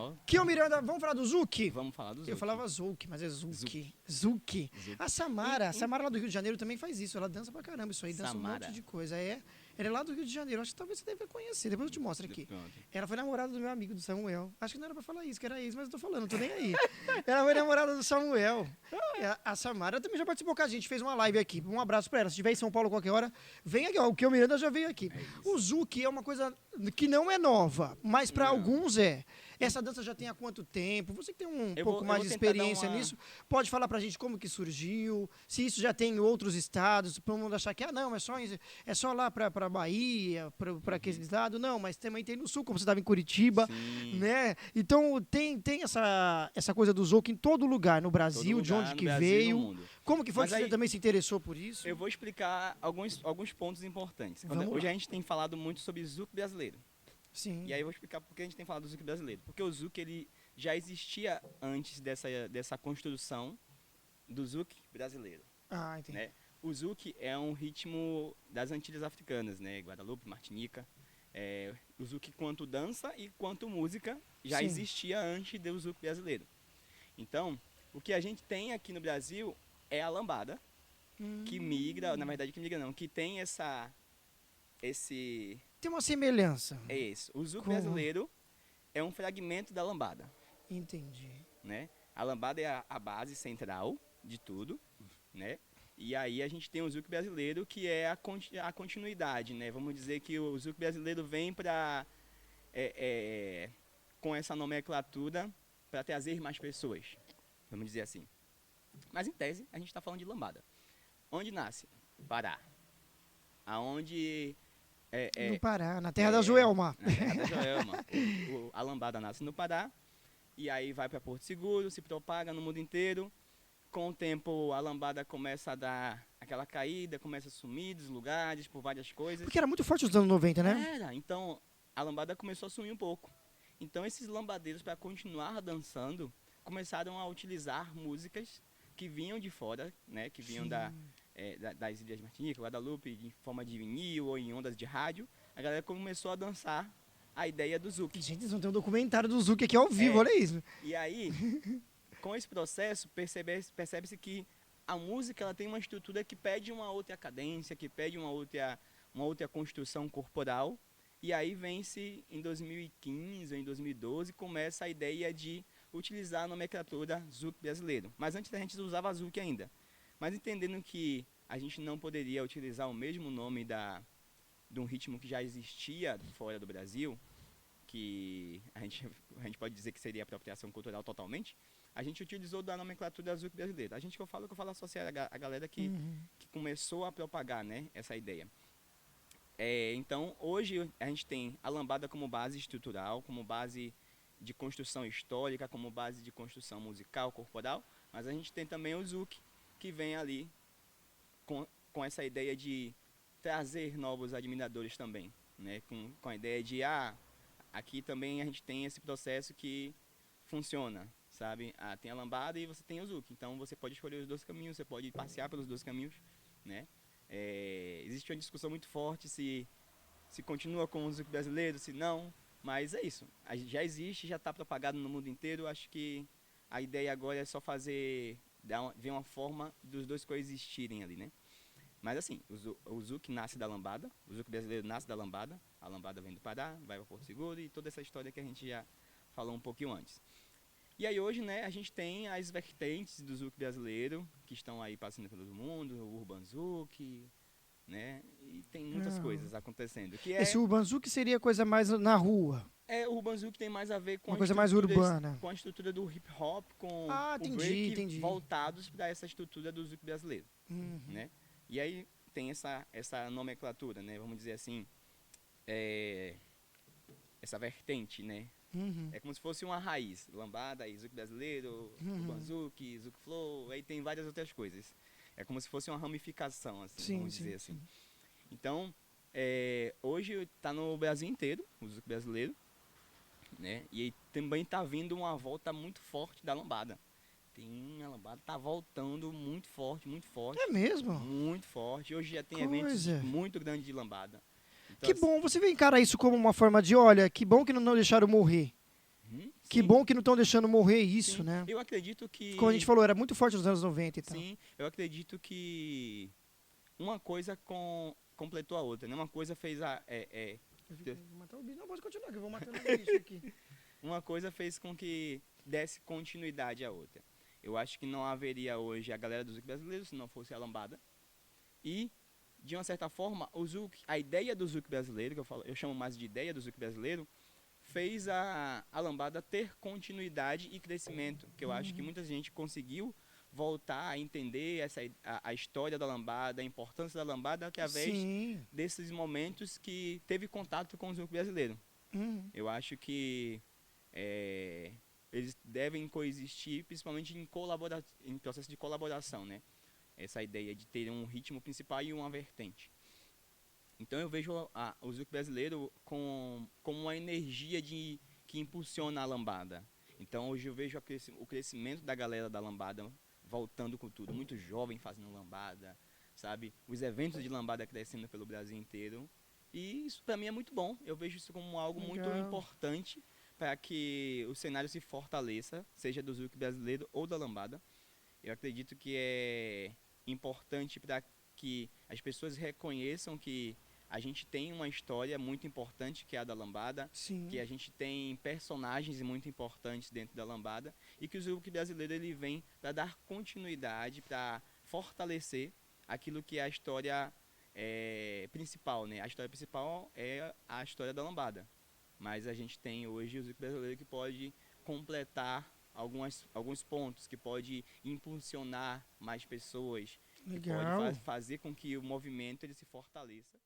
Legal. Kio Miranda, vamos falar do Zuki? Vamos falar do Zuki. Eu falava Zuki, mas é Zuki. Zuki. Zuki. Zuki. A Samara lá do Rio de Janeiro também faz isso. Ela dança pra caramba isso aí, dança um Samara. monte de coisa. Ela é lá do Rio de Janeiro. Acho que talvez você deve conhecer. Depois eu te mostro aqui. Pronto. Ela foi namorada do meu amigo, do Samuel. Acho que não era pra falar isso, que era ex, mas eu tô falando, não tô nem aí. Ela foi namorada do Samuel. A Samara também já participou com a gente, fez uma live aqui. Um abraço pra ela. Se estiver em São Paulo qualquer hora, vem aqui. Ó, o Kio Miranda já veio aqui. O Zuki é uma coisa que não é nova, mas pra alguns é. Essa dança já tem há quanto tempo? Você que tem um pouco mais de experiência nisso, pode falar pra gente como que surgiu, se isso já tem em outros estados, para o mundo achar que, não, é só lá pra Bahia, pra aquele estado. Não, mas também tem no Sul, como você estava em Curitiba, né? Então, tem essa coisa do Zouk em todo lugar, no Brasil, de onde que veio. Como que foi que você também se interessou por isso? Eu vou explicar alguns pontos importantes. Hoje a gente tem falado muito sobre Zouk brasileiro. Sim. E aí eu vou explicar por que a gente tem falado do Zouk brasileiro. Porque o Zouk, ele já existia antes dessa construção do Zouk brasileiro. Ah, entendi. Né? O Zouk é um ritmo das Antilhas Africanas, né? Guadalupe, Martinica. O Zouk quanto dança e quanto música já existia antes do Zouk brasileiro. Então, o que a gente tem aqui no Brasil é a lambada, que migra, na verdade que migra não, que tem esse... Tem uma semelhança. É isso. O Zouk brasileiro é um fragmento da lambada. Entendi. Né? A lambada é a base central de tudo, né? E aí a gente tem o Zouk brasileiro, que é a continuidade, né? Vamos dizer que o Zouk brasileiro vem para com essa nomenclatura para trazer mais pessoas, vamos dizer assim. Mas em tese a gente está falando de lambada. Onde nasce? Pará. Aonde no Pará, na terra da Joelma. Na terra da Joelma. A lambada nasce no Pará, e aí vai para Porto Seguro, se propaga no mundo inteiro. Com o tempo, a lambada começa a dar aquela caída, começa a sumir dos lugares, por várias coisas. Porque era muito forte nos anos 90, né? Era, então a lambada começou a sumir um pouco. Então esses lambadeiros, para continuar dançando, começaram a utilizar músicas que vinham de fora, né, que vinham das Ilhas Martinica, Guadalupe, em forma de vinil ou em ondas de rádio. A galera começou a dançar a ideia do Zouk. Gente, eles vão ter um documentário do Zouk aqui ao vivo, olha isso. E aí, com esse processo, percebe-se que a música ela tem uma estrutura que pede uma outra cadência, que pede uma outra construção corporal. E aí vem-se, em 2015 ou em 2012, começa a ideia de utilizar a nomenclatura Zouk brasileiro. Mas antes a gente usava Zouk ainda. Mas entendendo que a gente não poderia utilizar o mesmo nome de um ritmo que já existia fora do Brasil, que a gente pode dizer que seria apropriação cultural totalmente, a gente utilizou da nomenclatura Zouk brasileiro. A gente que eu falo associar a galera que começou a propagar, né, essa ideia. Então, hoje a gente tem a lambada como base estrutural, como base de construção histórica, como base de construção musical, corporal, mas a gente tem também o Zouk, que vem ali com essa ideia de trazer novos admiradores também, né? Com a ideia de, aqui também a gente tem esse processo que funciona, sabe? Tem a lambada e você tem o Zouk, então você pode escolher os dois caminhos, você pode passear pelos dois caminhos, né? Existe uma discussão muito forte se continua com o Zouk brasileiro, se não, mas é isso. Já existe, já está propagado no mundo inteiro. Acho que a ideia agora é só ver uma forma dos dois coexistirem ali, né? Mas assim, o Zouk nasce da lambada, o Zouk brasileiro nasce da lambada, a lambada vem do Pará, vai para Porto Seguro e toda essa história que a gente já falou um pouquinho antes. E aí hoje, né, a gente tem as vertentes do Zouk brasileiro, que estão aí passando pelo mundo, o Urban Zouk, né, e tem muitas coisas acontecendo. Esse Urban Zouk seria coisa mais na rua? O Urban Zouk tem mais a ver com uma coisa mais urbana, com a estrutura do hip hop, com o break, entendi. Voltados para essa estrutura do Zouk brasileiro, né? E aí tem essa nomenclatura, né, vamos dizer assim, essa vertente, né? É como se fosse uma raiz, lambada, Zouk brasileiro, Urban Zouk, Zouk Flow, aí tem várias outras coisas. É como se fosse uma ramificação, assim, vamos dizer assim. Então, hoje está no Brasil inteiro, o Zouk brasileiro, né? E aí também está vindo uma volta muito forte da lambada. A lambada está voltando muito forte, muito forte. É mesmo? Muito forte. Hoje já tem eventos muito grandes de lambada. Então, que bom, você vê encarar isso como uma forma de, olha, que bom que não deixaram morrer. Que sim, bom que não estão deixando morrer isso, sim. né? Eu acredito que... Como a gente falou, era muito forte nos anos 90 e tal. Sim, eu acredito que uma coisa completou a outra, né? Uma coisa fez Vou matar o bicho. Não, pode continuar, que eu vou matando o bicho aqui. uma coisa fez com que desse continuidade à outra. Eu acho que não haveria hoje a galera do Zouk brasileiro se não fosse a lambada. E, de uma certa forma, o Zouk, a ideia do Zouk brasileiro, que eu chamo mais de ideia do Zouk brasileiro, fez a lambada ter continuidade e crescimento, que eu acho que muita gente conseguiu voltar a entender a história da lambada, a importância da lambada através Sim. desses momentos que teve contato com o Zouk brasileiro. Uhum. Eu acho que eles devem coexistir, principalmente em processo de colaboração, né? Essa ideia de ter um ritmo principal e uma vertente. Então eu vejo o Zouk brasileiro como uma energia que impulsiona a lambada. Então hoje eu vejo o crescimento da galera da lambada voltando com tudo, muito jovem fazendo lambada, sabe? Os eventos de lambada crescendo pelo Brasil inteiro. E isso para mim é muito bom. Eu vejo isso como algo muito Legal. importante para que o cenário se fortaleça, seja do Zouk brasileiro ou da lambada. Eu acredito que é importante para que as pessoas reconheçam que a gente tem uma história muito importante que é a da lambada, Sim. que a gente tem personagens muito importantes dentro da lambada e que o Zouk brasileiro ele vem para dar continuidade, para fortalecer aquilo que é a história principal, né? A história principal é a história da lambada, mas a gente tem hoje o Zouk brasileiro que pode completar alguns pontos, que pode impulsionar mais pessoas, que pode Legal. fazer com que o movimento ele se fortaleça.